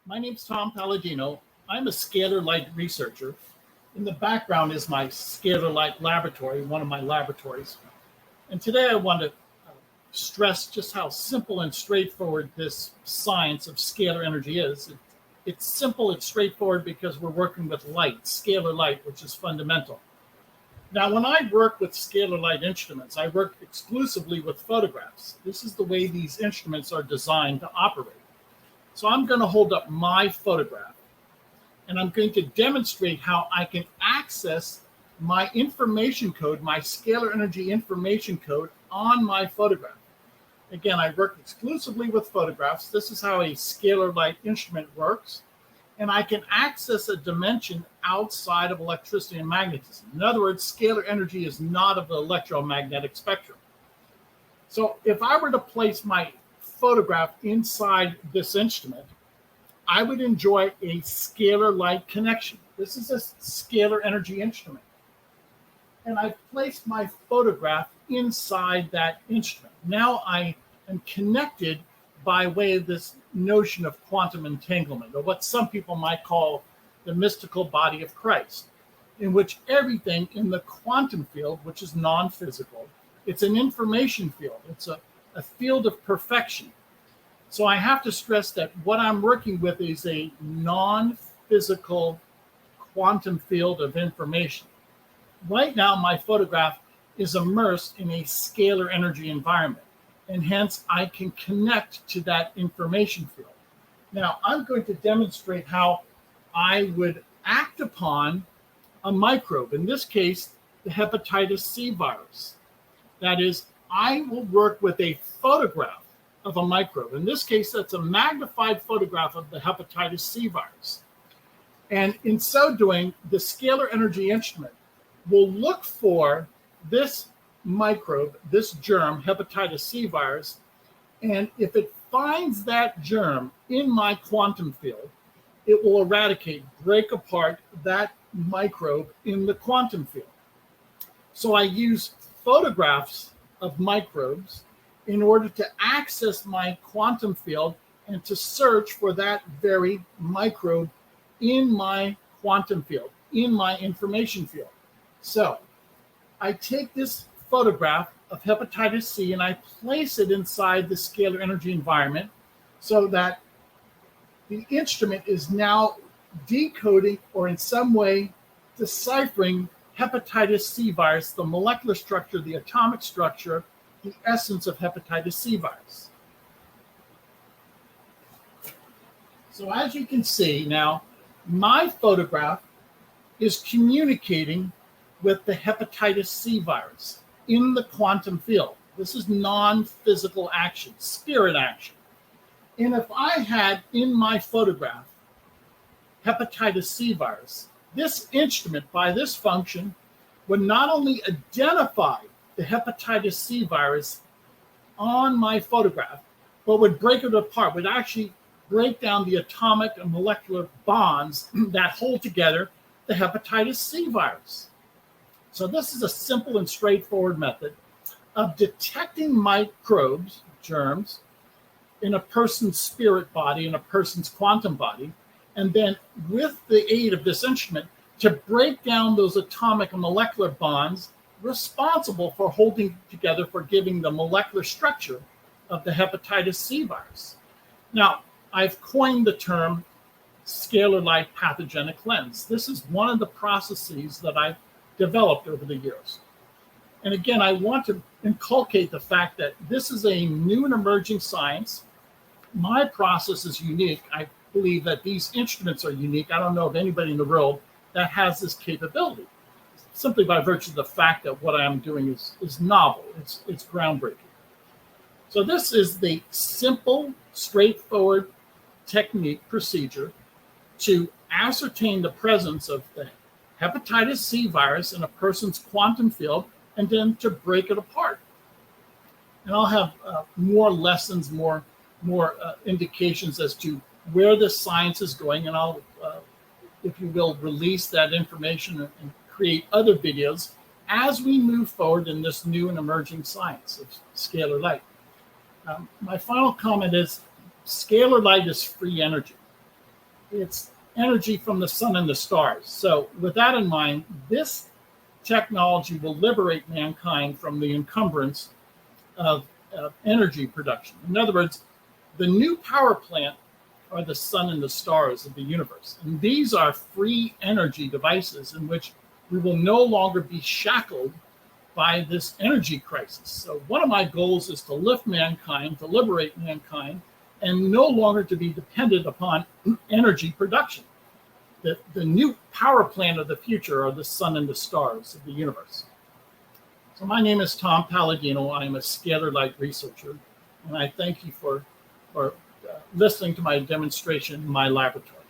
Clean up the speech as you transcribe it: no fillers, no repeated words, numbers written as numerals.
My name's Tom Paladino. I'm a Scalar Light researcher. In the background is my Scalar Light laboratory, one of my laboratories. And today I want to stress just how simple and straightforward this science of scalar energy is. It's simple, it's straightforward because we're working with light, scalar light, which is fundamental. Now, when I work with scalar light instruments, I work exclusively with photographs. This is the way these instruments are designed to operate. So I'm going to hold up my photograph, and I'm going to demonstrate how I can access my information code, my scalar energy information code on my photograph. Again, I work exclusively with photographs. This is how a scalar light instrument works. And I can access a dimension outside of electricity and magnetism. In other words, scalar energy is not of the electromagnetic spectrum. So if I were to place my photograph inside this instrument, I would enjoy a scalar light connection. This is a scalar energy instrument. And I've placed my photograph inside that instrument. Now I am connected by way of this notion of quantum entanglement, or what some people might call the mystical body of Christ, in which everything in the quantum field, which is non-physical, it's an information field. It's a field of perfection. So I have to stress that what I'm working with is a non-physical quantum field of information. Right now, my photograph is immersed in a scalar energy environment, and hence I can connect to that information field. Now, I'm going to demonstrate how I would act upon a microbe, in this case, the hepatitis C virus. That is, I will work with a photograph of a microbe. In this case, that's a magnified photograph of the hepatitis C virus. And in so doing, the scalar energy instrument will look for this microbe, this germ, hepatitis C virus, and if it finds that germ in my quantum field, it will eradicate, break apart that microbe in the quantum field. So I use photographs of microbes in order to access my quantum field and to search for that very microbe in my quantum field, in my information field. So I take this photograph of hepatitis C and I place it inside the scalar energy environment so that the instrument is now decoding or in some way deciphering hepatitis C virus, the molecular structure, the atomic structure, the essence of hepatitis C virus. So as you can see now, my photograph is communicating with the hepatitis C virus in the quantum field. This is non-physical action, spirit action. And if I had in my photograph hepatitis C virus, this instrument, by this function, would not only identify the hepatitis C virus on my photograph, but would break it apart, would actually break down the atomic and molecular bonds that hold together the hepatitis C virus. So this is a simple and straightforward method of detecting microbes, germs, in a person's spirit body, in a person's quantum body, and then with the aid of this instrument, to break down those atomic and molecular bonds responsible for holding together, for giving the molecular structure of the hepatitis C virus. Now, I've coined the term scalar light pathogenic lens. This is one of the processes that I've developed over the years. And again, I want to inculcate the fact that this is a new and emerging science. My process is unique. I believe that these instruments are unique. I don't know of anybody in the world that has this capability, simply by virtue of the fact that what I'm doing is novel. It's groundbreaking. So this is the simple, straightforward technique, procedure to ascertain the presence of the hepatitis C virus in a person's quantum field, and then to break it apart. And I'll have more lessons, more indications as to where this science is going, and I'll, if you will, release that information and create other videos as we move forward in this new and emerging science of scalar light. My final comment is scalar light is free energy. It's energy from the sun and the stars. So with that in mind, this technology will liberate mankind from the encumbrance of energy production. In other words, the new power plant are the sun and the stars of the universe. And these are free energy devices in which we will no longer be shackled by this energy crisis. So one of my goals is to lift mankind, to liberate mankind, and no longer to be dependent upon energy production. The new power plant of the future are the sun and the stars of the universe. So my name is Tom Paladino. I am a scalar light researcher, and I thank you for listening to my demonstration in my laboratory.